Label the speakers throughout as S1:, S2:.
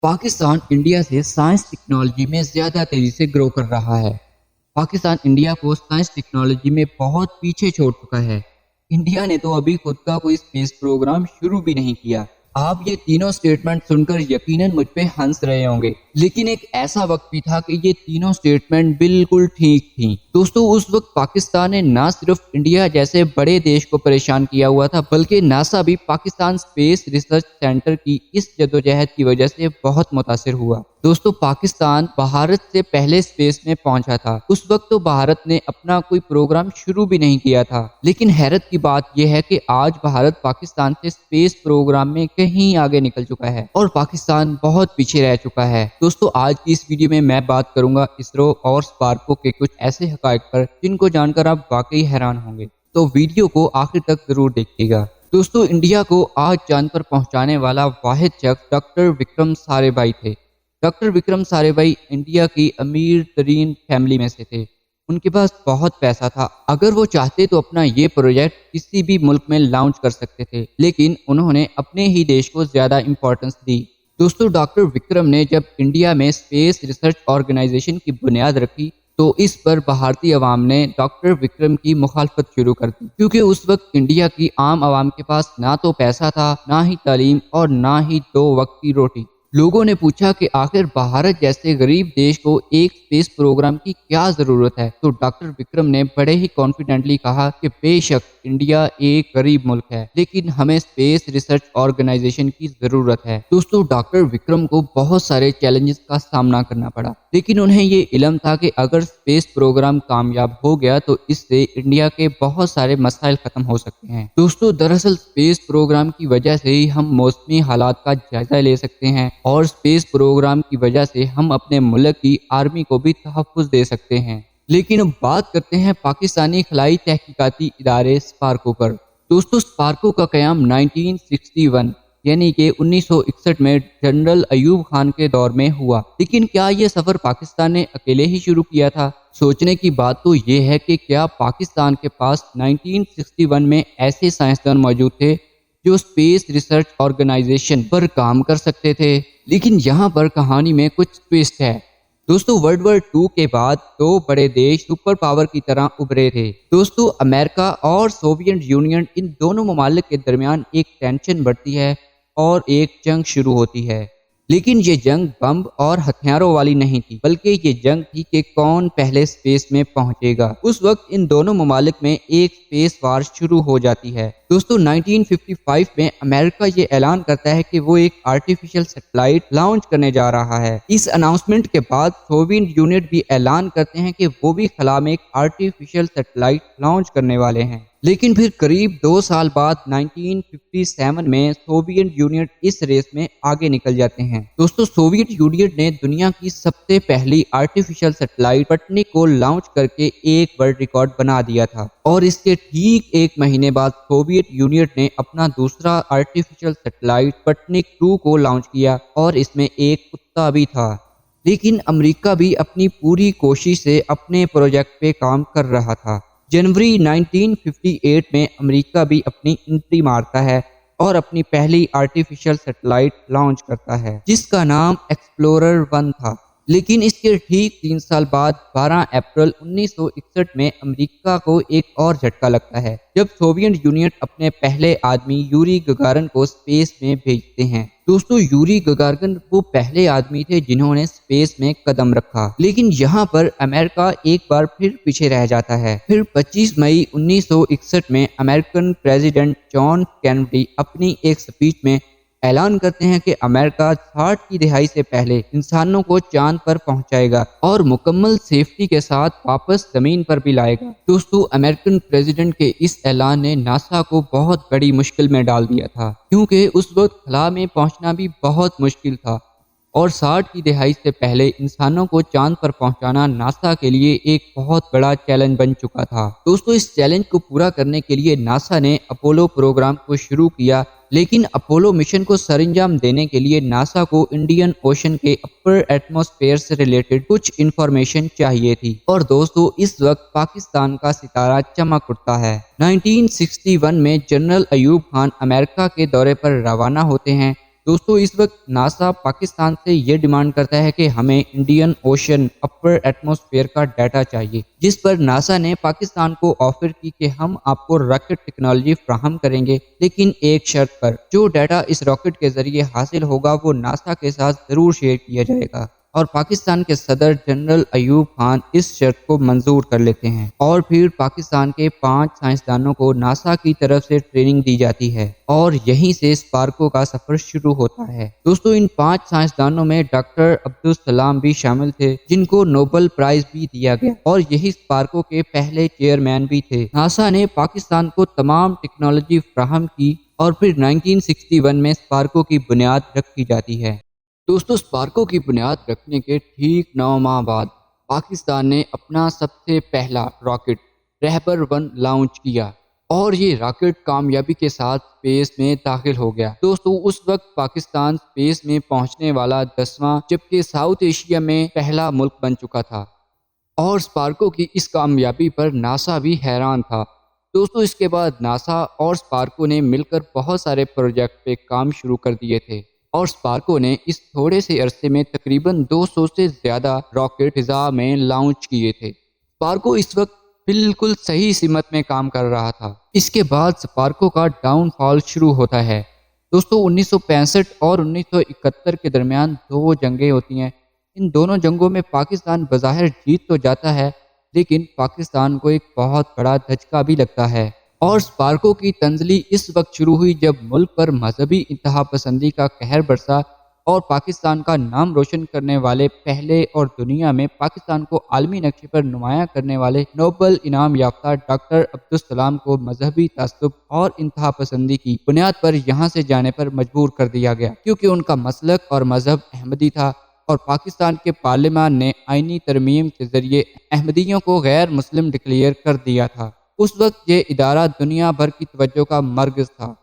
S1: Pakistan India سے science technology میں زیادہ تیزی سے گرو کر رہا ہے۔ پاکستان انڈیا کو سائنس ٹیکنالوجی میں بہت پیچھے چھوڑ چکا ہے۔ انڈیا نے تو ابھی خود کا کوئی اسپیس پروگرام شروع بھی نہیں کیا۔ آپ یہ تینوں سٹیٹمنٹ سن کر یقیناً مجھ پہ ہنس رہے ہوں گے، لیکن ایک ایسا وقت بھی تھا کہ یہ تینوں سٹیٹمنٹ بالکل ٹھیک تھیں۔ دوستو، اس وقت پاکستان نے نہ صرف انڈیا جیسے بڑے دیش کو پریشان کیا ہوا تھا، بلکہ ناسا بھی پاکستان اسپیس ریسرچ سینٹر کی اس جدوجہد کی وجہ سے بہت متاثر ہوا۔ دوستو، پاکستان بھارت سے پہلے اسپیس میں پہنچا تھا۔ اس وقت تو بھارت نے اپنا کوئی پروگرام شروع بھی نہیں کیا تھا، لیکن حیرت کی بات یہ ہے کہ آج بھارت پاکستان سے اسپیس پروگرام میں کہیں آگے نکل چکا ہے اور پاکستان بہت پیچھے رہ چکا ہے۔ دوستو، آج کی اس ویڈیو میں بات کروں گا اسرو اور اسپارکو کے کچھ ایسے حقائق پر جن کو جان کر آپ واقعی حیران ہوں گے، تو ویڈیو کو آخر تک ضرور دیکھیے گا۔ دوستو، انڈیا کو آج چاند پر پہنچانے والا واحد شخص ڈاکٹر وکرم سارے بھائی تھے۔ ڈاکٹر وکرم سارے بھائی انڈیا کی امیر ترین فیملی میں سے تھے۔ ان کے پاس بہت پیسہ تھا، اگر وہ چاہتے تو اپنا یہ پروجیکٹ کسی بھی ملک میں لانچ کر سکتے تھے، لیکن انہوں نے اپنے ہی دیش کو زیادہ امپورٹنس دی۔ دوستو، ڈاکٹر وکرم نے جب انڈیا میں اسپیس ریسرچ آرگنائزیشن کی بنیاد رکھی تو اس پر بھارتی عوام نے ڈاکٹر وکرم کی مخالفت شروع کر دی، کیونکہ اس وقت انڈیا کی عام عوام کے پاس نہ تو پیسہ تھا، نہ ہی تعلیم اور نہ ہی 2 وقت کی روٹی۔ لوگوں نے پوچھا کہ آخر بھارت جیسے غریب دیش کو ایک اسپیس پروگرام کی کیا ضرورت ہے، تو ڈاکٹر وکرم نے بڑے ہی کانفیڈنٹلی کہا کہ بے شک انڈیا ایک غریب ملک ہے، لیکن ہمیں اسپیس ریسرچ آرگنائزیشن کی ضرورت ہے۔ دوستو، ڈاکٹر وکرم کو بہت سارے چیلنجز کا سامنا کرنا پڑا، لیکن انہیں یہ علم تھا کہ اگر اسپیس پروگرام کامیاب ہو گیا تو اس سے انڈیا کے بہت سارے مسائل ختم ہو سکتے ہیں۔ دوستو، دراصل اسپیس پروگرام کی وجہ سے ہی ہم موسمی حالات کا جائزہ لے سکتے ہیں، اور اسپیس پروگرام کی وجہ سے ہم اپنے ملک کی آرمی کو بھی تحفظ دے سکتے ہیں۔ لیکن اب بات کرتے ہیں پاکستانی خلائی تحقیقاتی ادارے اسپارکو پر۔ دوستو، اسپارکو کا قیام 1961 یعنی کہ 1961 میں جنرل ایوب خان کے دور میں ہوا، لیکن کیا یہ سفر پاکستان نے اکیلے ہی شروع کیا تھا؟ سوچنے کی بات تو یہ ہے کہ کیا پاکستان کے پاس 1961 میں ایسے سائنسدان موجود تھے جو اسپیس ریسرچ آرگنائزیشن پر کام کر سکتے تھے؟ لیکن یہاں پر کہانی میں کچھ ٹویسٹ ہے۔ دوستو، ورلڈ وار 2 کے بعد 2 بڑے دیش سپر پاور کی طرح ابھرے تھے۔ دوستو، امریکہ اور سوویت یونین، ان دونوں ممالک کے درمیان ایک ٹینشن بڑھتی ہے اور ایک جنگ شروع ہوتی ہے، لیکن یہ جنگ بم اور ہتھیاروں والی نہیں تھی، بلکہ یہ جنگ تھی کہ کون پہلے اسپیس میں پہنچے گا۔ اس وقت ان دونوں ممالک میں ایک اسپیس وار شروع ہو جاتی ہے۔ دوستو، 1955 میں امریکہ یہ اعلان کرتا ہے کہ وہ ایک آرٹیفیشل سیٹلائٹ لانچ کرنے جا رہا ہے۔ اس اناؤنسمنٹ کے بعد سوویت یونین بھی اعلان کرتے ہیں کہ وہ بھی خلا میں ایک آرٹیفیشل سیٹلائٹ لانچ کرنے والے ہیں، لیکن پھر قریب 2 سال بعد 1957 میں سوویت یونین اس ریس میں آگے نکل جاتے ہیں۔ دوستو، سوویت یونین نے دنیا کی سب سے پہلی آرٹیفیشل سیٹلائٹ سپوتنک کو لانچ کر کے ایک ورلڈ ریکارڈ بنا دیا تھا، اور اس کے ٹھیک 1 مہینے بعد سوویت یونین نے اپنا دوسرا آرٹیفیشل سیٹلائٹ سپوتنک 2 کو لانچ کیا، اور اس میں ایک کتا بھی تھا۔ لیکن امریکہ بھی اپنی پوری کوشش سے اپنے پروجیکٹ پہ کام کر رہا تھا۔ جنوری 1958 میں امریکہ بھی اپنی انٹری مارتا ہے اور اپنی پہلی آرٹیفیشل سیٹلائٹ لانچ کرتا ہے، جس کا نام ایکسپلورر 1 تھا۔ لیکن اس کے ٹھیک 3 سال بعد 12 اپریل 1961 میں امریکہ کو ایک اور جھٹکا لگتا ہے، جب سوویت یونین اپنے پہلے آدمی یوری گگارن کو اسپیس میں بھیجتے ہیں۔ دوستو، یوری گگارن وہ پہلے آدمی تھے جنہوں نے اسپیس میں قدم رکھا، لیکن یہاں پر امریکہ ایک بار پھر پیچھے رہ جاتا ہے۔ پھر 25 مئی 1961 میں امریکن پریزیڈنٹ جان کینیڈی اپنی ایک اسپیچ میں اعلان کرتے ہیں کہ امریکہ 60 کی دہائی سے پہلے انسانوں کو چاند پر پہنچائے گا اور مکمل سیفٹی کے ساتھ واپس زمین پر بھی لائے گا۔ دوستو، امریکن پریزیڈنٹ کے اس اعلان نے ناسا کو بہت بڑی مشکل میں ڈال دیا تھا، کیونکہ اس وقت خلا میں پہنچنا بھی بہت مشکل تھا، اور 60 کی دہائی سے پہلے انسانوں کو چاند پر پہنچانا ناسا کے لیے ایک بہت بڑا چیلنج بن چکا تھا۔ دوستو، اس چیلنج کو پورا کرنے کے لیے ناسا نے اپولو پروگرام کو شروع کیا، لیکن اپولو مشن کو سر انجام دینے کے لیے ناسا کو انڈین اوشن کے اپر ایٹماسفیئر سے ریلیٹڈ کچھ انفارمیشن چاہیے تھی، اور دوستو، اس وقت پاکستان کا ستارہ چمک اٹھتا ہے۔ 1961 میں جنرل ایوب خان امریکہ کے دورے پر روانہ ہوتے ہیں، دوستو اس وقت ناسا پاکستان سے یہ ڈیمانڈ کرتا ہے کہ ہمیں انڈین اوشن اپر ایٹماسفیئر کا ڈیٹا چاہیے، جس پر ناسا نے پاکستان کو آفر کی کہ ہم آپ کو راکٹ ٹیکنالوجی فراہم کریں گے، لیکن ایک شرط پر، جو ڈیٹا اس راکٹ کے ذریعے حاصل ہوگا وہ ناسا کے ساتھ ضرور شیئر کیا جائے گا۔ اور پاکستان کے صدر جنرل ایوب خان اس شرط کو منظور کر لیتے ہیں، اور پھر پاکستان کے 5 سائنسدانوں کو ناسا کی طرف سے ٹریننگ دی جاتی ہے، اور یہیں سے اسپارکو کا سفر شروع ہوتا ہے۔ دوستو ان 5 سائنسدانوں میں ڈاکٹر عبدالسلام بھی شامل تھے، جن کو نوبل پرائز بھی دیا گیا، اور یہی اسپارکو کے پہلے چیئرمین بھی تھے۔ ناسا نے پاکستان کو تمام ٹیکنالوجی فراہم کی، اور پھر 1961 میں اسپارکو کی بنیاد رکھی جاتی ہے۔ دوستو اسپارکو کی بنیاد رکھنے کے ٹھیک 9 ماہ بعد پاکستان نے اپنا سب سے پہلا راکٹ رہبر 1 لانچ کیا، اور یہ راکٹ کامیابی کے ساتھ اسپیس میں داخل ہو گیا۔ دوستو اس وقت پاکستان اسپیس میں پہنچنے والا 10واں جبکہ ساؤتھ ایشیا میں پہلا ملک بن چکا تھا، اور اسپارکو کی اس کامیابی پر ناسا بھی حیران تھا۔ دوستو اس کے بعد ناسا اور اسپارکو نے مل کر بہت سارے پروجیکٹ پہ کام شروع کر دیے تھے، اور اسپارکو نے اس تھوڑے سے عرصے میں تقریباً 200 سے زیادہ راکٹ فضا میں لانچ کیے تھے۔ اسپارکو اس وقت بالکل صحیح سمت میں کام کر رہا تھا۔ اس کے بعد اسپارکو کا ڈاؤن فال شروع ہوتا ہے۔ دوستو 1965 اور 1971 کے درمیان 2 جنگیں ہوتی ہیں۔ ان دونوں جنگوں میں پاکستان بظاہر جیت تو جاتا ہے، لیکن پاکستان کو ایک بہت بڑا دھچکا بھی لگتا ہے، اور اسپارکو کی تنزلی اس وقت شروع ہوئی جب ملک پر مذہبی انتہا پسندی کا قہر برسا، اور پاکستان کا نام روشن کرنے والے پہلے اور دنیا میں پاکستان کو عالمی نقشے پر نمایاں کرنے والے نوبل انعام یافتہ ڈاکٹر عبدالسلام کو مذہبی تعصب اور انتہا پسندی کی بنیاد پر یہاں سے جانے پر مجبور کر دیا گیا، کیونکہ ان کا مسلک اور مذہب احمدی تھا، اور پاکستان کے پارلیمان نے آئینی ترمیم کے ذریعے احمدیوں کو غیر مسلم ڈکلیئر کر دیا تھا۔ اس وقت یہ ادارہ دنیا بھر کی توجہ کا مرکز تھا،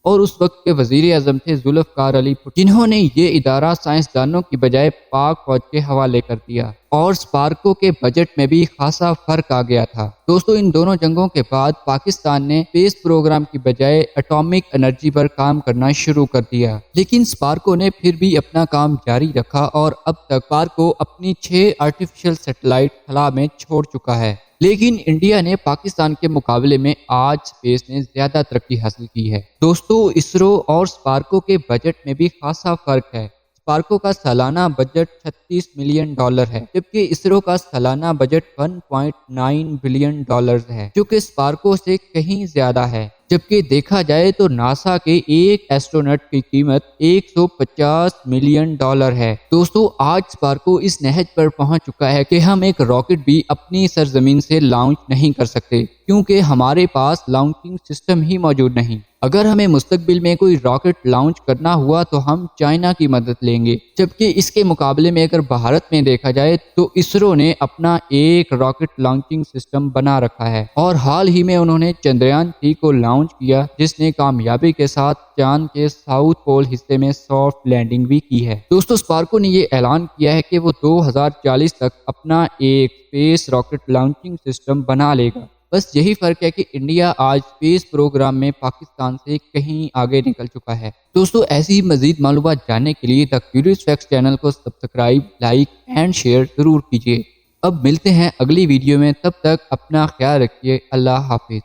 S1: اور اس وقت کے وزیر اعظم تھے ذوالفقار علی بھٹو، جنہوں نے یہ ادارہ سائنسدانوں کی بجائے پاک فوج کے حوالے کر دیا، اور اسپارکو کے بجٹ میں بھی خاصا فرق آ گیا تھا۔ دوستو ان دونوں جنگوں کے بعد پاکستان نے اسپیس پروگرام کی بجائے اٹامک انرجی پر کام کرنا شروع کر دیا، لیکن اسپارکو نے پھر بھی اپنا کام جاری رکھا، اور اب تک اسپارکو اپنی 6 آرٹیفیشل سیٹلائٹ خلا میں چھوڑ چکا ہے۔ لیکن انڈیا نے پاکستان کے مقابلے میں آج اسپیس نے زیادہ ترقی حاصل کی ہے۔ دوستو اسرو اور اسپارکو کے بجٹ میں بھی خاصا فرق ہے۔ اسپارکو کا سالانہ بجٹ $36 ملین ہے، جبکہ اسرو کا سالانہ بجٹ $1.9 بلین ہے، جو کہ اسپارکو سے کہیں زیادہ ہے۔ جبکہ دیکھا جائے تو ناسا کے ایک ایسٹرونٹ کی قیمت $150 ملین ہے۔ دوستو آج اسپارکو اس نہج پر پہنچ چکا ہے کہ ہم ایک راکٹ بھی اپنی سرزمین سے لانچ نہیں کر سکتے، کیونکہ ہمارے پاس لانچنگ سسٹم ہی موجود نہیں۔ اگر ہمیں مستقبل میں کوئی راکٹ لانچ کرنا ہوا تو ہم چائنا کی مدد لیں گے، جبکہ اس کے مقابلے میں اگر بھارت میں دیکھا جائے تو اسرو نے اپنا ایک راکٹ لانچنگ سسٹم بنا رکھا ہے، اور حال ہی میں انہوں نے چندریان 3 کو لانچ کیا، جس نے کامیابی کے ساتھ چاند کے ساؤتھ پول حصے میں سافٹ لینڈنگ بھی کی ہے۔ دوستو اسپارکو نے یہ اعلان کیا ہے کہ وہ 2040 تک اپنا ایک اسپیس راکٹ لانچنگ سسٹم بنا لے گا۔ بس یہی فرق ہے کہ انڈیا آج اسپیس پروگرام میں پاکستان سے کہیں آگے نکل چکا ہے۔ دوستو ایسی ہی مزید معلومات جاننے کے لیے دا کیوریوس فیکٹس چینل کو سبسکرائب، لائک اینڈ شیئر ضرور کیجیے۔ اب ملتے ہیں اگلی ویڈیو میں، تب تک اپنا خیال رکھیے۔ اللہ حافظ۔